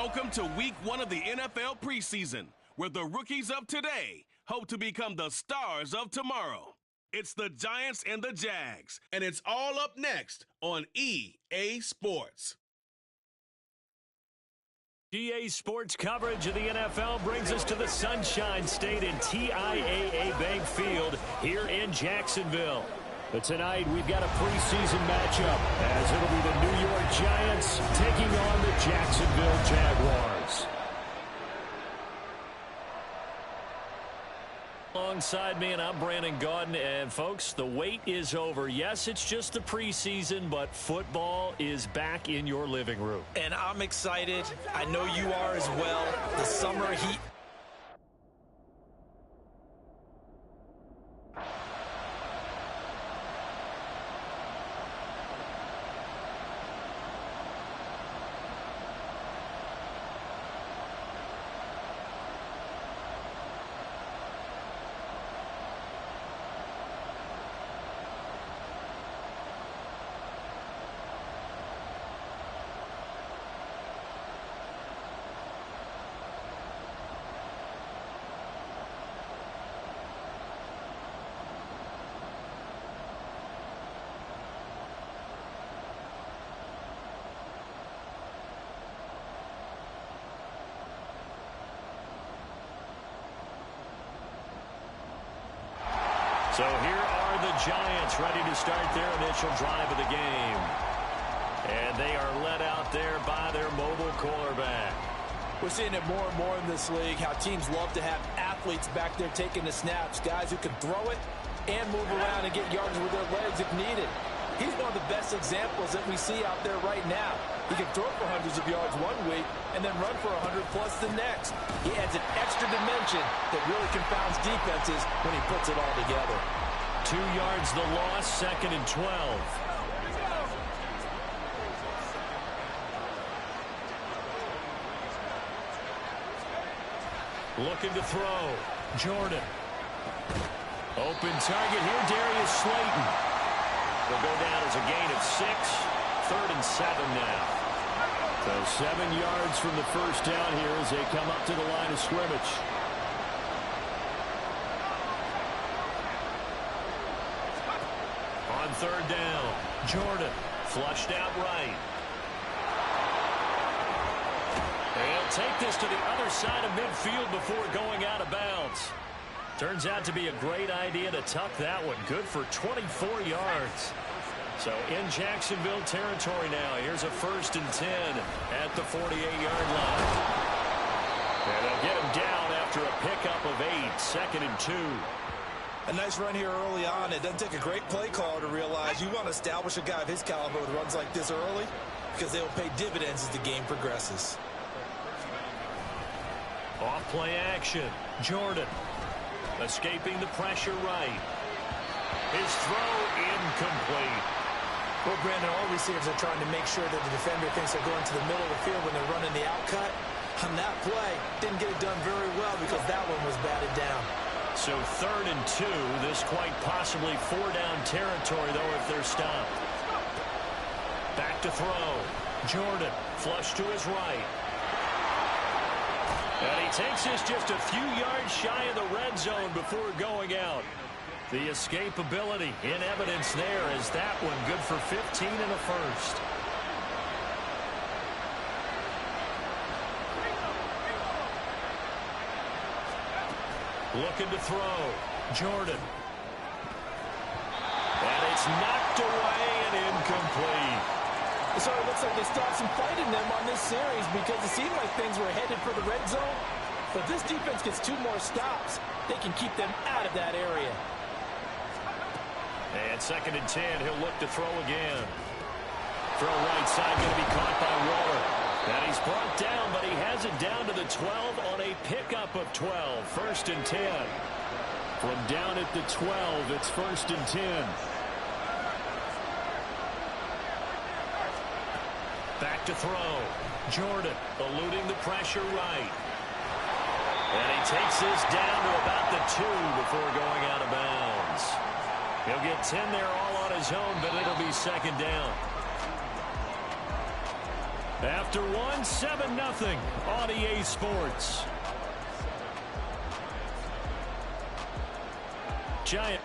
Welcome to week 1 of the NFL preseason, where the rookies of today hope to become the stars of tomorrow. It's the Giants and the Jags, and it's all up next on EA Sports. EA Sports coverage of the NFL brings us to the Sunshine State in TIAA Bank Field here in Jacksonville. But tonight, we've got a preseason matchup, as it'll be the New York Giants taking on the Jacksonville Jaguars. Alongside me, and I'm Brandon Gaudin, and folks, the wait is over. Yes, it's just the preseason, but football is back in your living room. And I'm excited. I know you are as well. The summer heat. So here are the Giants ready to start their initial drive of the game. And they are led out there by their mobile quarterback. We're seeing it more and more in this league, how teams love to have athletes back there taking the snaps, guys who can throw it and move around and get yards with their legs if needed. He's one of the best examples that we see out there right now. He can throw for hundreds of yards one week and then run for 100+ the next. He adds an extra dimension that really confounds defenses when he puts it all together. 2 yards the loss, 2nd and 12. Looking to throw. Jordan. Open target here, Darius Slayton. Will go down as a gain of 6. 3rd and 7 now. So 7 yards from the first down here as they come up to the line of scrimmage. On 3rd down, Jordan flushed out right. They'll take this to the other side of midfield before going out of bounds. Turns out to be a great idea to tuck that one. Good for 24 yards. So in Jacksonville territory now. Here's a 1st and 10 at the 48-yard line. And they'll get him down after a pickup of 8. 2nd and 2. A nice run here early on. It doesn't take a great play caller to realize you want to establish a guy of his caliber with runs like this early because they will pay dividends as the game progresses. Off play action. Jordan escaping the pressure right. His throw incomplete. Well, Brandon, all receivers are trying to make sure that the defender thinks they're going to the middle of the field when they're running the out cut. On that play, didn't get it done very well because that one was batted down. So 3rd and 2. This quite possibly 4-down territory, though, if they're stopped. Back to throw. Jordan flush to his right. And he takes this just a few yards shy of the red zone before going out. The escapability in evidence there as that one good for 15 and a 1st. Looking to throw. Jordan. And it's knocked away and incomplete. So it looks like they stopped some fight in them on this series because it seemed like things were headed for the red zone. But this defense gets 2 more stops. They can keep them out of that area. And 2nd and 10, he'll look to throw again. Throw right side, going to be caught by Waller. And he's brought down, but he has it down to the 12 on a pickup of 12. 1st and 10. From down at the 12, it's 1st and 10. Back to throw. Jordan eluding the pressure right. And he takes this down to about the 2 before going out of bounds. He'll get 10 there all on his own, but it'll be 2nd down. After one, 7-0 on EA Sports. Giant.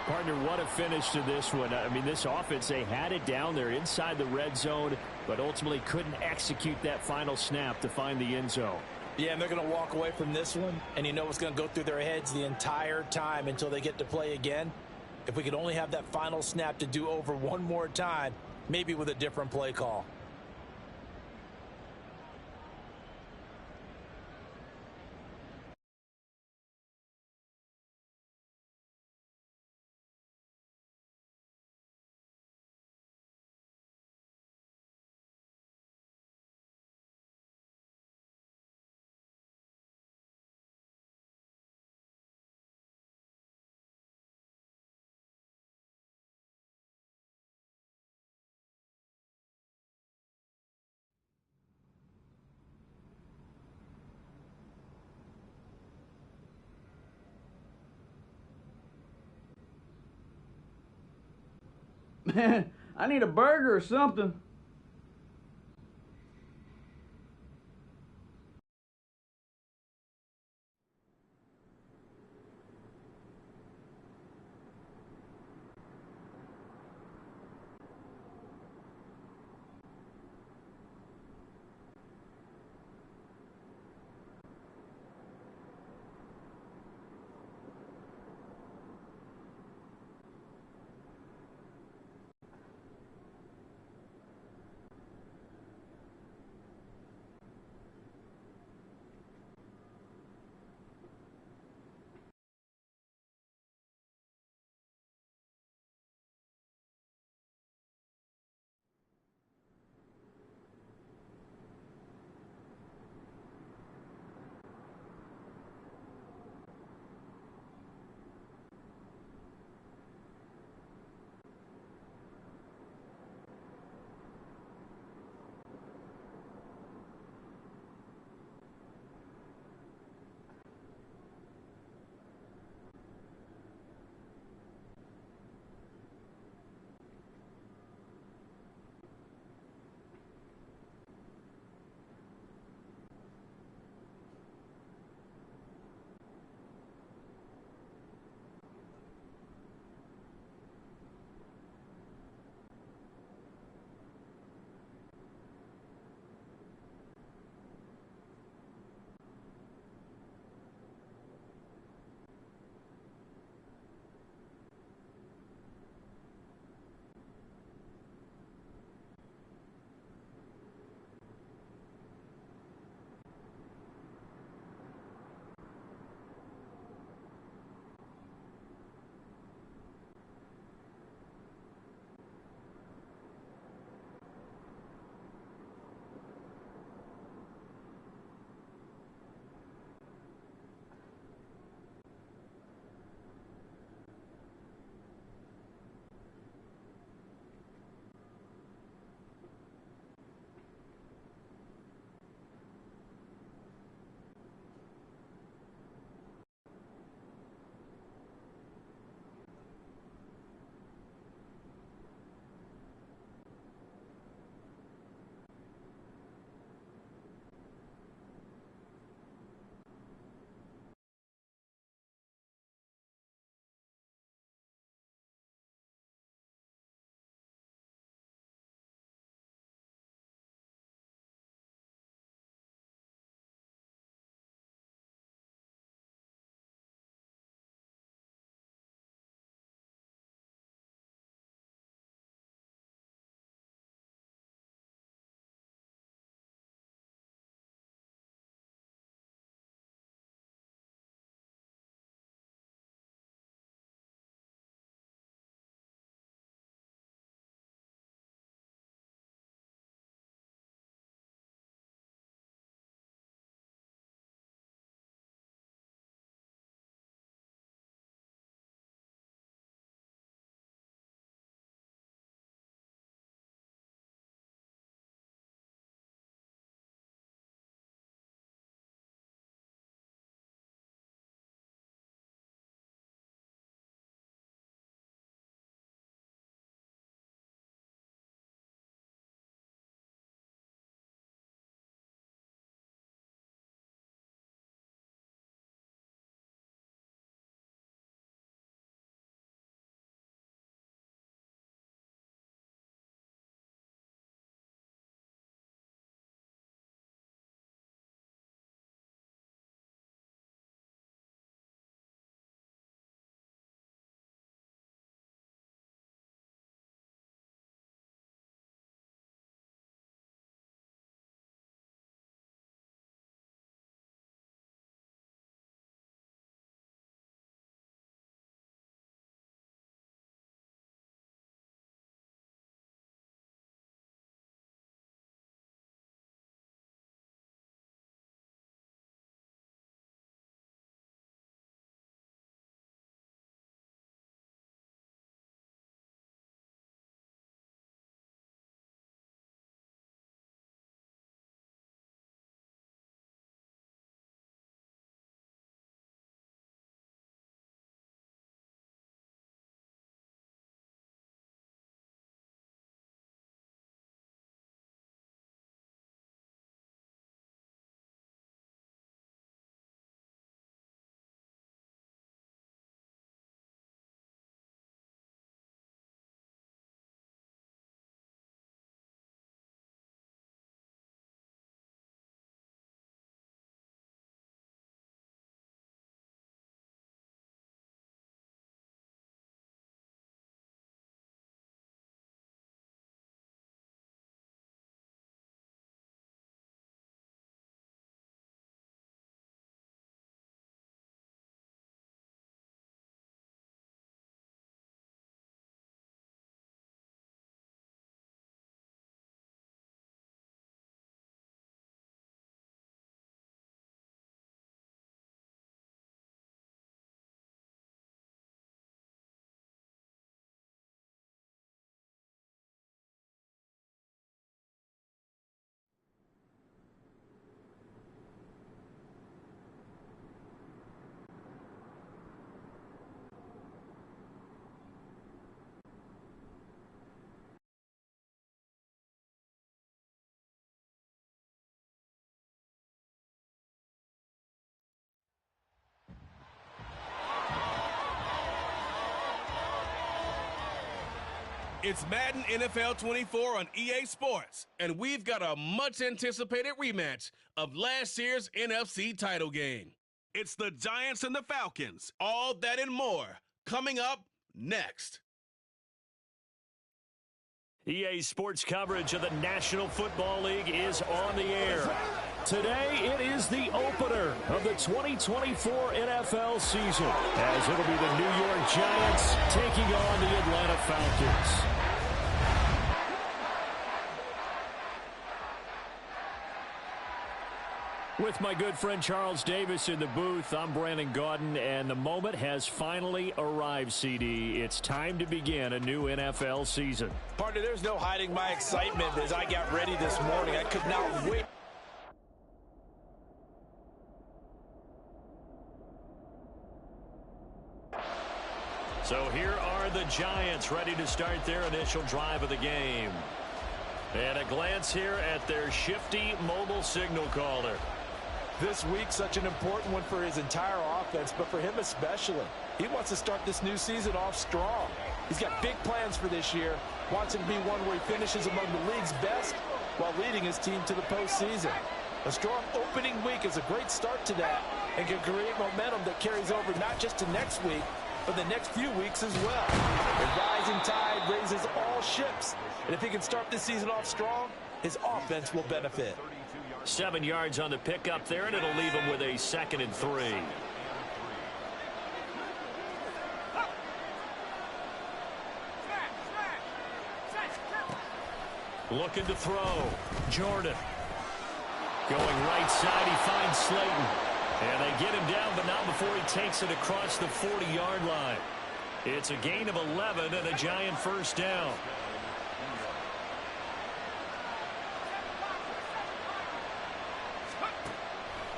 Partner, what a finish to this one. I mean, this offense, they had it down there inside the red zone, but ultimately couldn't execute that final snap to find the end zone. Yeah, and they're going to walk away from this one, and you know what's going to go through their heads the entire time until they get to play again. If we could only have that final snap to do over one more time, maybe with a different play call. Man, I need a burger or something. It's Madden NFL 24 on EA Sports, and we've got a much-anticipated rematch of last year's NFC title game. It's the Giants and the Falcons. All that and more coming up next. EA Sports coverage of the National Football League is on the air. Today, it is the opener of the 2024 NFL season, as it'll be the New York Giants taking on the Atlanta Falcons. With my good friend Charles Davis in the booth, I'm Brandon Gaudin, and the moment has finally arrived, CD. It's time to begin a new NFL season. Partner, there's no hiding my excitement as I got ready this morning. I could not wait. So here are the Giants ready to start their initial drive of the game. And a glance here at their shifty mobile signal caller. This week, such an important one for his entire offense, but for him especially. He wants to start this new season off strong. He's got big plans for this year. Wants it to be one where he finishes among the league's best while leading his team to the postseason. A strong opening week is a great start to that and can create momentum that carries over not just to next week, but the next few weeks as well. The rising tide raises all ships, and if he can start this season off strong, his offense will benefit. 7 yards on the pickup there, and it'll leave him with a 2nd and 3. Looking to throw. Jordan. Going right side, he finds Slayton. And they get him down, but not before he takes it across the 40-yard line. It's a gain of 11 and a Giant first down.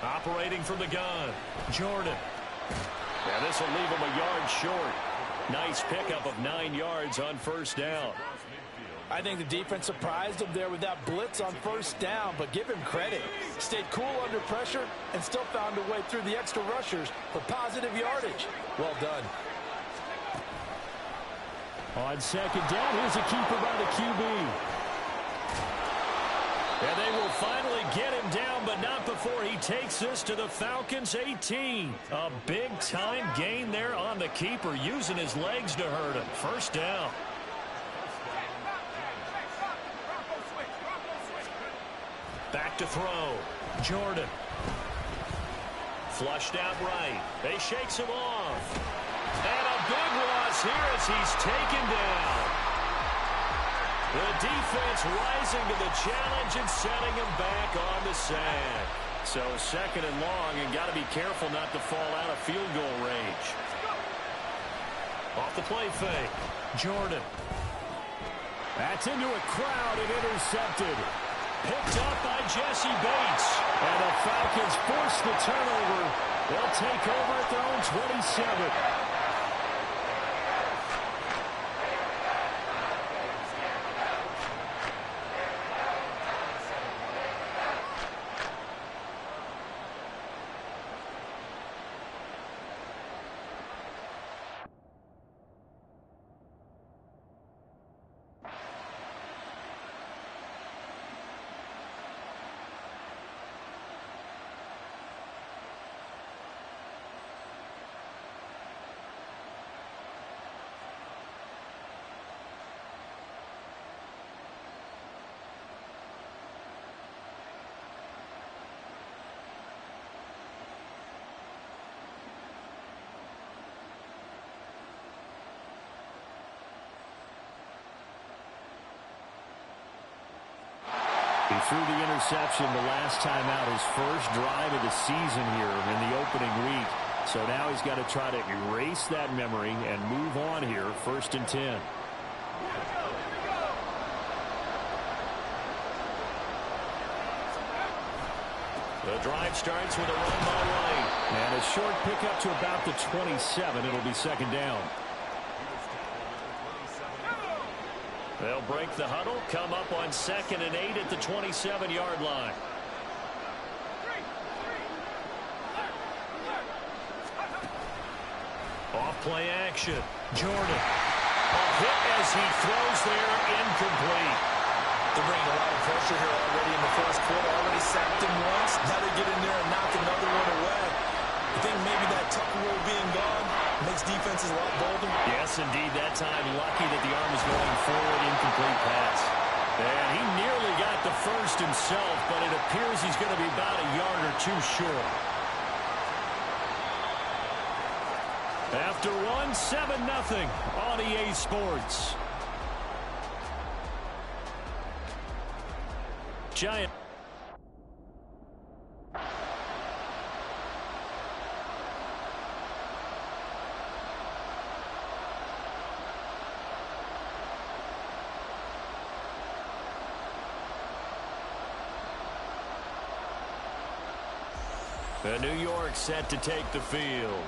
Operating from the gun, Jordan. And this will leave him a yard short. Nice pickup of 9 yards on first down. I think the defense surprised him there with that blitz on first down, but give him credit. Stayed cool under pressure and still found a way through the extra rushers for positive yardage. Well done. On second down, here's a keeper by the QB. And they will finally get him down, but not before he takes this to the Falcons' 18. A big-time gain there on the keeper, using his legs to hurt him. First down. Back to throw. Jordan. Flushed out right. They shakes him off. And a big loss here as he's taken down. The defense rising to the challenge and setting him back on the sand. So 2nd and long, and got to be careful not to fall out of field goal range. Off the play fake. Jordan. That's into a crowd and intercepted. Picked up by Jesse Bates. And the Falcons force the turnover. They'll take over at their own 27. He threw the interception the last time out, his first drive of the season here in the opening week. So now he's got to try to erase that memory and move on here, 1st and 10. The drive starts with a run by White. And a short pickup to about the 27. It'll be 2nd down. They'll break the huddle, come up on 2nd and 8 at the 27-yard line. Off play action. Jordan. A hit as he throws there, incomplete. They're bringing a lot of pressure here already in the first quarter. Already sacked him once. Now they get in there and knock another one away. I think maybe that Tucker rule being gone makes defenses a lot bolder. Yes, indeed. That time, lucky that the arm is going forward. Incomplete pass. And he nearly got the first himself, but it appears he's going to be about a yard or two short. After one, 7-0 on EA Sports. Giant. New York set to take the field.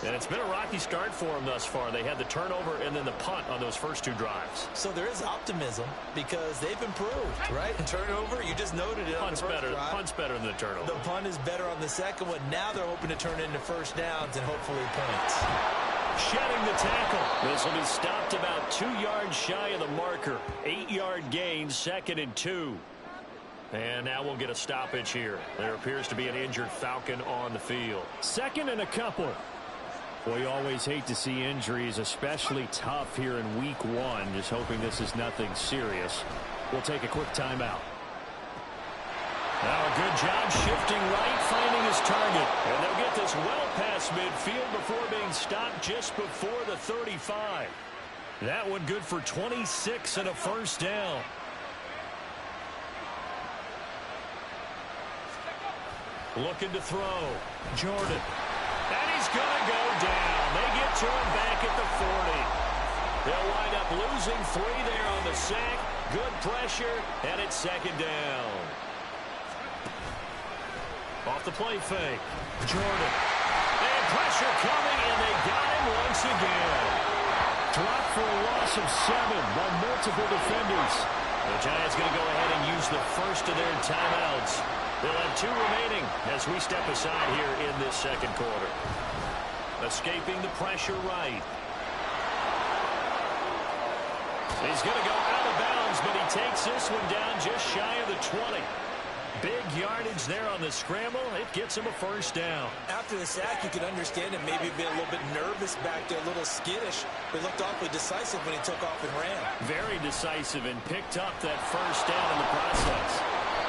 And it's been a rocky start for them thus far. They had the turnover and then the punt on those first two drives. So there is optimism because they've improved, right? Turnover, you just noted it on the first drive. Punt's better than the turnover. The punt is better on the second one. Now they're hoping to turn it into first downs and hopefully points. Shedding the tackle. This will be stopped about 2 yards shy of the marker. 8-yard gain, 2nd and 2. And now we'll get a stoppage here. There appears to be an injured Falcon on the field. 2nd and a couple. Well, you always hate to see injuries, especially tough here in week 1. Just hoping this is nothing serious. We'll take a quick timeout. Now a good job shifting right, finding his target. And they'll get this well past midfield before being stopped just before the 35. That one good for 26 and a first down. Looking to throw. Jordan. And he's going to go down. They get to him back at the 40. They'll wind up losing 3 there on the sack. Good pressure, and it's 2nd down. Off the play fake. Jordan. And pressure coming, and they got him once again. Dropped for a loss of 7 by multiple defenders. The Giants going to go ahead and use the first of their timeouts. They'll have 2 remaining as we step aside here in this second quarter. Escaping the pressure right. He's going to go out of bounds, but he takes this one down just shy of the 20. Big yardage there on the scramble. It gets him a first down. After the sack, you could understand him maybe being a little bit nervous back there, a little skittish, but looked awfully decisive when he took off and ran. Very decisive and picked up that first down in the process.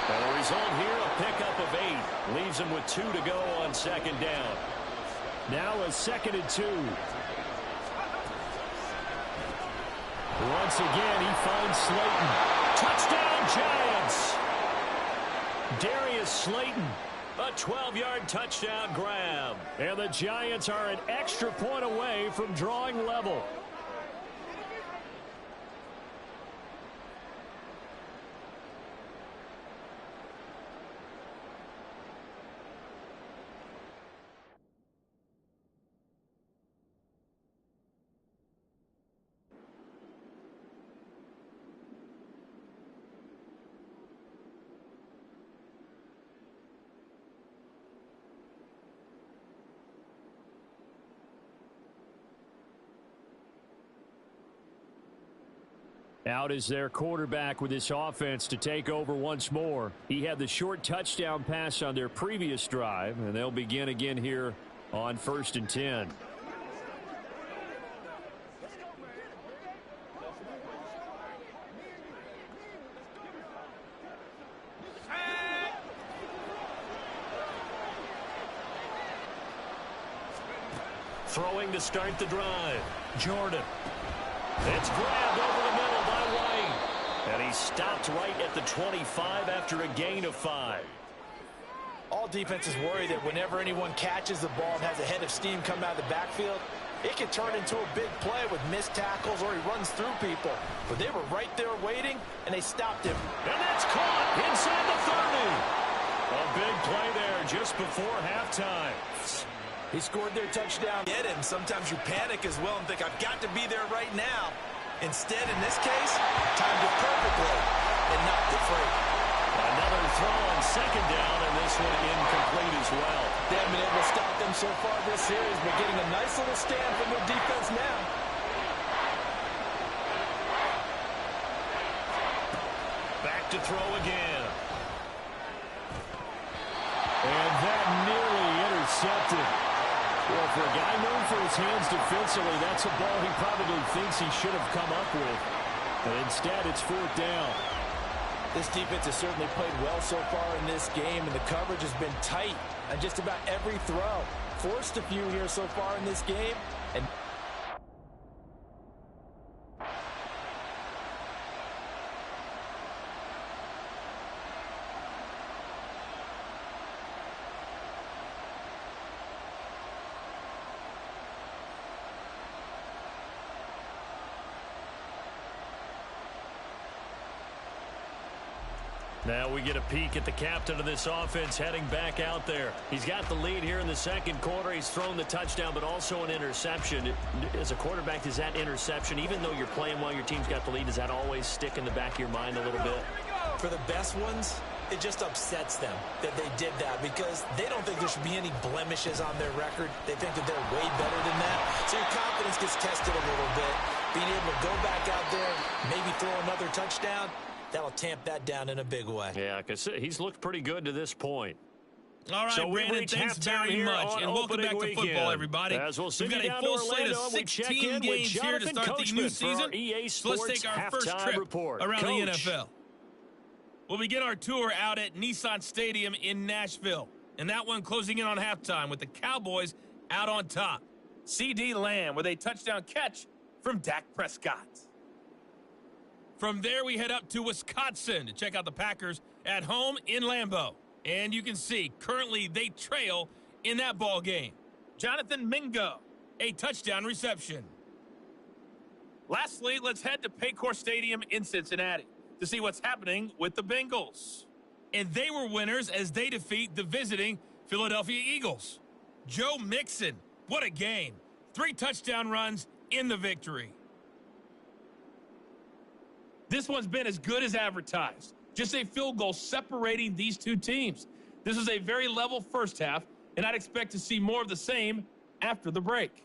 And the result here, a pickup of 8. Leaves him with 2 to go on 2nd down. Now a 2nd and 2. Once again, he finds Slayton. Touchdown, Giants! Darius Slayton, a 12-yard touchdown grab. And the Giants are an extra point away from drawing level. Out is their quarterback with this offense to take over once more. He had the short touchdown pass on their previous drive, and they'll begin again here on 1st and 10. Throwing to start the drive. Jordan. It's grabbed over the middle by White. And he stopped right at the 25 after a gain of 5. All defenses worry that whenever anyone catches the ball and has a head of steam come out of the backfield, it can turn into a big play with missed tackles or he runs through people. But they were right there waiting, and they stopped him. And that's caught inside the 30. A big play there just before halftime. He scored their touchdown. Get him. Sometimes you panic as well and think, I've got to be there right now. Instead, in this case, timed it perfectly and knocked it free. Another throw on 2nd down, and this one incomplete as well. They haven't been able to stop them so far this series, but getting a nice little stand from their defense now. to throw again. And that nearly intercepted. Well, for a guy known for his hands defensively, that's a ball he probably thinks he should have come up with. But instead, it's 4th down. This defense has certainly played well so far in this game, and the coverage has been tight on just about every throw. Forced a few here so far in this game, and now we get a peek at the captain of this offense heading back out there. He's got the lead here in the second quarter. He's thrown the touchdown, but also an interception. As a quarterback, does that interception, even though you're playing while your team's got the lead, does that always stick in the back of your mind a little bit? for the best ones, it just upsets them that they did that because they don't think there should be any blemishes on their record. They think that they're way better than that. So your confidence gets tested a little bit. Being able to go back out there, maybe throw another touchdown, that'll tamp that down in a big way. Yeah, because he's looked pretty good to this point. All right, so Brandon, thanks very much. And welcome back to football, everybody. As we'll We've got a full slate of 16 games here to start the new season. So let's take our first trip around the NFL. We'll begin our tour out at Nissan Stadium in Nashville. And that one closing in on halftime with the Cowboys out on top. C.D. Lamb with a touchdown catch from Dak Prescott. From there, we head up to Wisconsin to check out the Packers at home in Lambeau. And you can see, currently they trail in that ball game. Jonathan Mingo, a touchdown reception. Lastly, let's head to Paycor Stadium in Cincinnati to see what's happening with the Bengals. And they were winners as they defeat the visiting Philadelphia Eagles. Joe Mixon, what a game. 3 touchdown runs in the victory. This one's been as good as advertised. Just a field goal separating these two teams. This is a very level first half, and I'd expect to see more of the same after the break.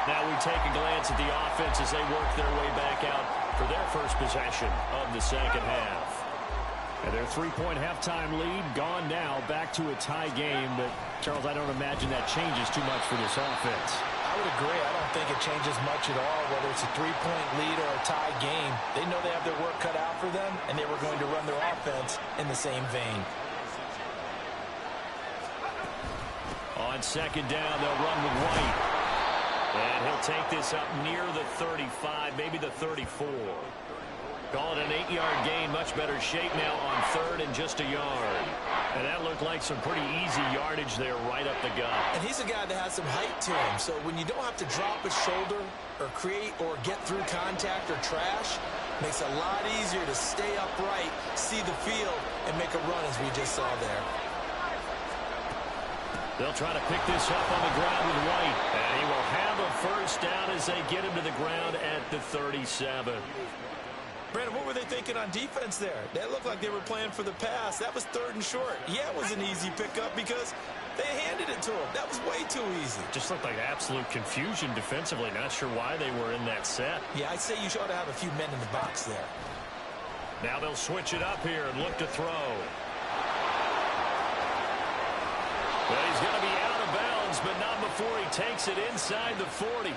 Now we take a glance at the offense as they work their way back out for their first possession of the second half. And their 3-point halftime lead gone now, back to a tie game. But, Charles, I don't imagine that changes too much for this offense. I would agree. I don't think it changes much at all, whether it's a 3-point lead or a tie game. They know they have their work cut out for them, and they were going to run their offense in the same vein. On second down, they'll run with White. And he'll take this up near the 35, maybe the 34. Call it an 8-yard gain, much better shape now on third and just a yard. And that looked like some pretty easy yardage there right up the gut. And he's a guy that has some height to him, so when you don't have to drop a shoulder or create or get through contact or trash, makes it a lot easier to stay upright, see the field, and make a run as we just saw there. They'll try to pick this up on the ground with White. And he will have a first down as they get him to the ground at the 37. Brandon, what were they thinking on defense there? That looked like they were playing for the pass. That was 3rd and short. Yeah, it was an easy pickup because they handed it to him. That was way too easy. Just looked like absolute confusion defensively. Not sure why they were in that set. Yeah, I'd say you ought to have a few men in the box there. Now they'll switch it up here and look to throw. But he's going to be out of bounds, but not before he takes it inside the 40.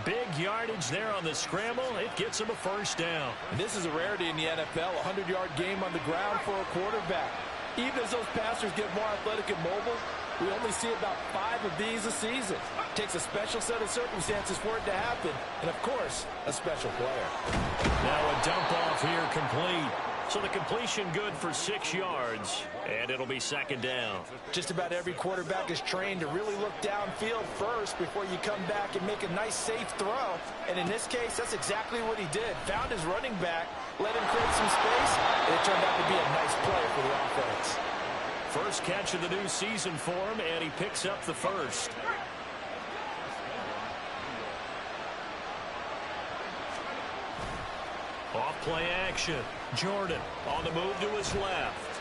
Big Good yardage there on the scramble. It gets him a first down. And this is a rarity in the NFL, a 100-yard game on the ground for a quarterback. Even as those passers get more athletic and mobile, we only see about 5 of these a season. It takes a special set of circumstances for it to happen, and of course, a special player. Now a dump off here complete. So the completion good for 6 yards, and it'll be second down. Just about every quarterback is trained to really look downfield first before you come back and make a nice, safe throw. And in this case, that's exactly what he did. Found his running back, let him create some space, and it turned out to be a nice play for the offense. First catch of the new season for him, and he picks up the first. Off play action. Jordan on the move to his left.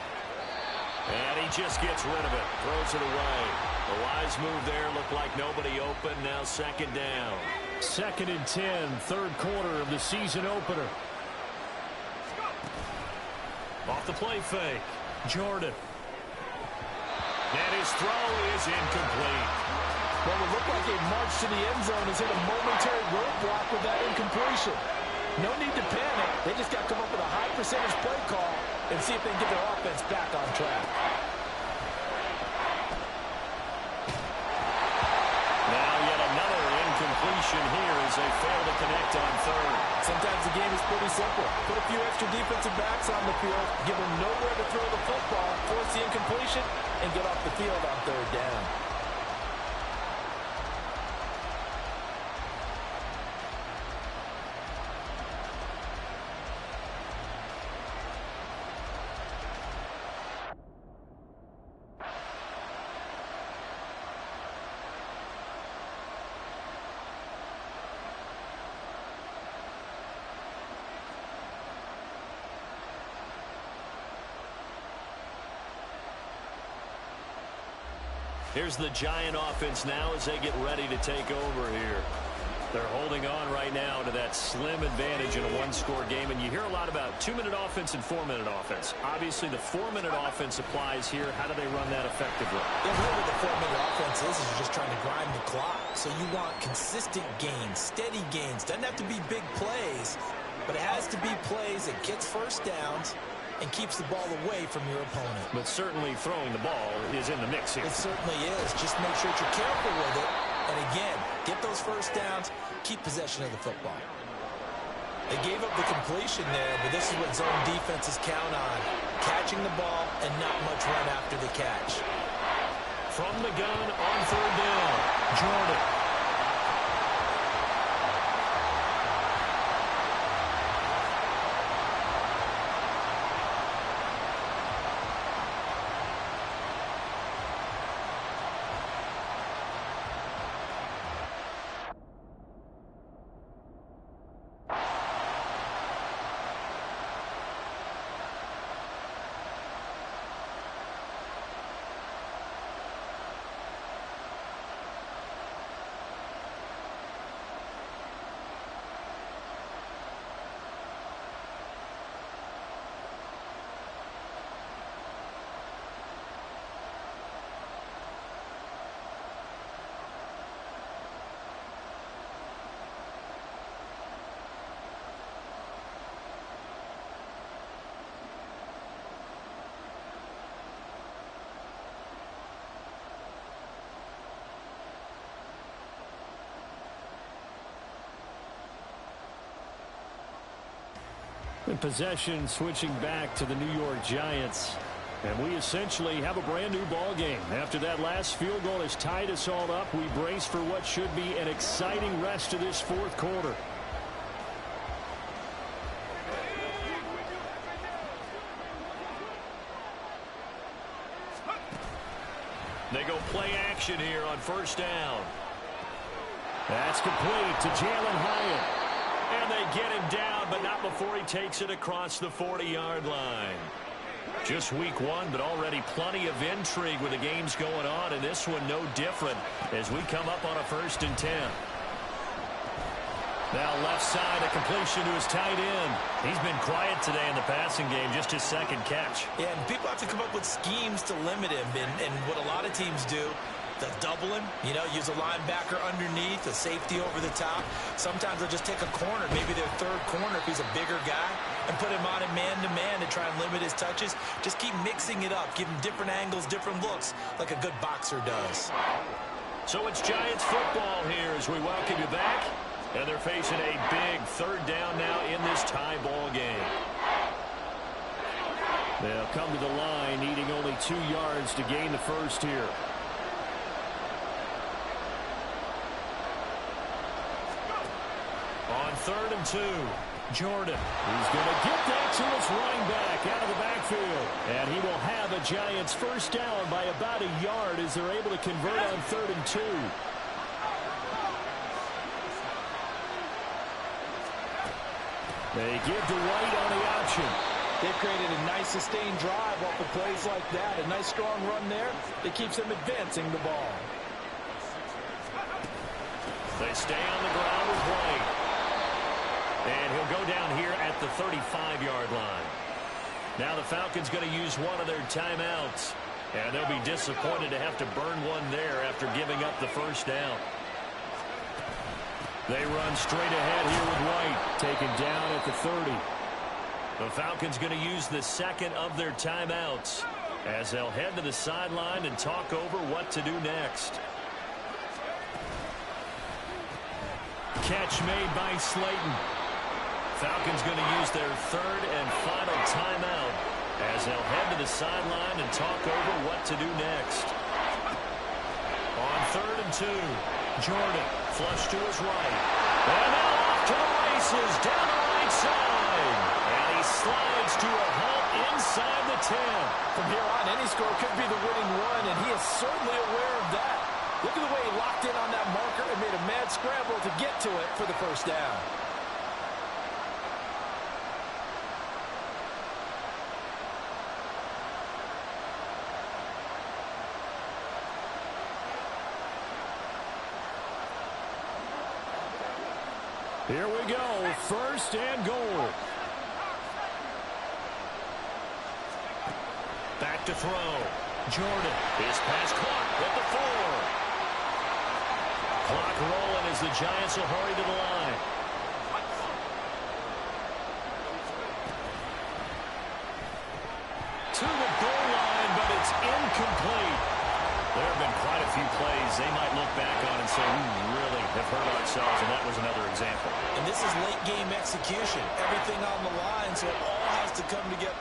And he just gets rid of it. Throws it away. The wise move there. Looked like nobody open. Now second down. 2nd and 10. Third quarter of the season opener. Off the play fake. Jordan. And his throw is incomplete. Well, it looked like a march to the end zone has hit a momentary roadblock with that incompletion. No need to panic. They just got to come up with a high percentage play call and see if they can get their offense back on track. Now yet another incompletion here as they fail to connect on third. Sometimes the game is pretty simple. Put a few extra defensive backs on the field, give them nowhere to throw the football, force the incompletion, and get off the field on third down. Here's the Giant offense now as they get ready to take over here. They're holding on right now to that slim advantage in a one-score game, and you hear a lot about 2-minute offense and 4-minute offense. Obviously, the 4-minute offense applies here. How do they run that effectively? Yeah, really what the 4-minute offense is just trying to grind the clock. So you want consistent gains, steady gains. Doesn't have to be big plays, but it has to be plays that gets first downs and keeps the ball away from your opponent. But certainly throwing the ball is in the mix here. It certainly is. Just make sure that you're careful with it. And again, get those first downs, keep possession of the football. They gave up the completion there, but this is what zone defenses count on. Catching the ball and not much run after the catch. From the gun on third down, Jordan. And possession switching back to the New York Giants. And we essentially have a brand new ball game. After that last field goal has tied us all up, we brace for what should be an exciting rest of this fourth quarter. They go play action here on first down. That's complete to Jalen Hyatt. And they get him down, but not before he takes it across the 40-yard line. Just week one, but already plenty of intrigue with the games going on, and this one no different as we come up on a 1st and 10. Now left side, a completion to his tight end. He's been quiet today in the passing game, just his second catch. Yeah, and people have to come up with schemes to limit him, and what a lot of teams do, They'll double him, use a linebacker underneath, a safety over the top. Sometimes they'll just take a corner, maybe their third corner if he's a bigger guy, and put him on a man-to-man to try and limit his touches. Just keep mixing it up, give him different angles, different looks, like a good boxer does. So it's Giants football here as we welcome you back. And they're facing a big third down now in this tie ball game. They'll come to the line needing only 2 yards to gain the first here. On 3rd and 2, Jordan. He's going to get that to his running back out of the backfield. And he will have a Giants first down by about a yard as they're able to convert on 3rd and 2. They give to White on the option. They've created a nice sustained drive off of plays like that. A nice strong run there that keeps them advancing the ball. They stay on the ground with White. And he'll go down here at the 35-yard line. Now the Falcons going to use one of their timeouts. And they'll be disappointed to have to burn one there after giving up the first down. They run straight ahead here with White, taken down at the 30. The Falcons going to use the second of their timeouts as they'll head to the sideline and talk over what to do next. Catch made by Slayton. Falcons going to use their third and final timeout as they'll head to the sideline and talk over what to do next. On 3rd and 2, Jordan flush to his right. And now off to the races down the right side. And he slides to a halt inside the 10. From here on, any score could be the winning one, and he is certainly aware of that. Look at the way he locked in on that marker and made a mad scramble to get to it for the first down. Here we go, 1st and goal. Back to throw. Jordan, his pass clock at the 4. Clock rolling as the Giants will hurry to the line. To the goal line, but it's incomplete. There have been quite a few plays they might look back on and say, we really have hurt ourselves, and that was another example. And this is late game execution. Everything on the line, so it all has to come together.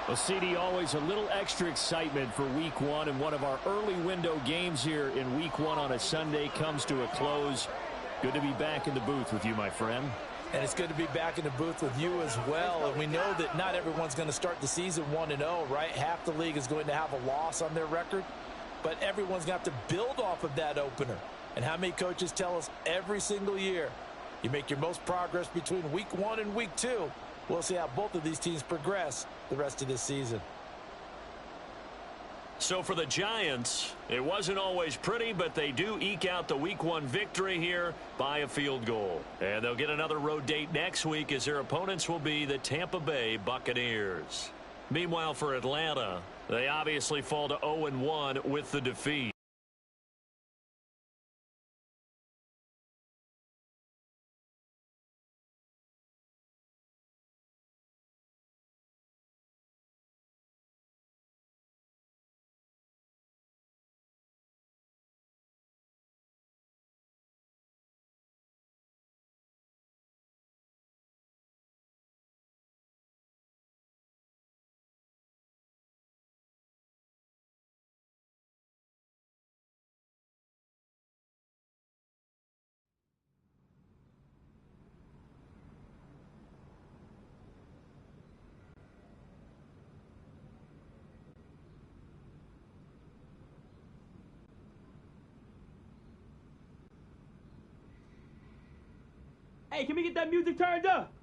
Well, CD, always a little extra excitement for Week 1, and one of our early window games here in Week 1 on a Sunday comes to a close. Good to be back in the booth with you, my friend. And it's good to be back in the booth with you as well. And we know that not everyone's going to start the season 1-0, right? Half the league is going to have a loss on their record, but everyone's going to have to build off of that opener. And how many coaches tell us every single year, you make your most progress between Week 1 and Week 2. We'll see how both of these teams progress the rest of this season. So for the Giants, it wasn't always pretty, but they do eke out the Week 1 victory here by a field goal. And they'll get another road date next week as their opponents will be the Tampa Bay Buccaneers. Meanwhile, for Atlanta, they obviously fall to 0-1 with the defeat. Hey, can we get that music turned up?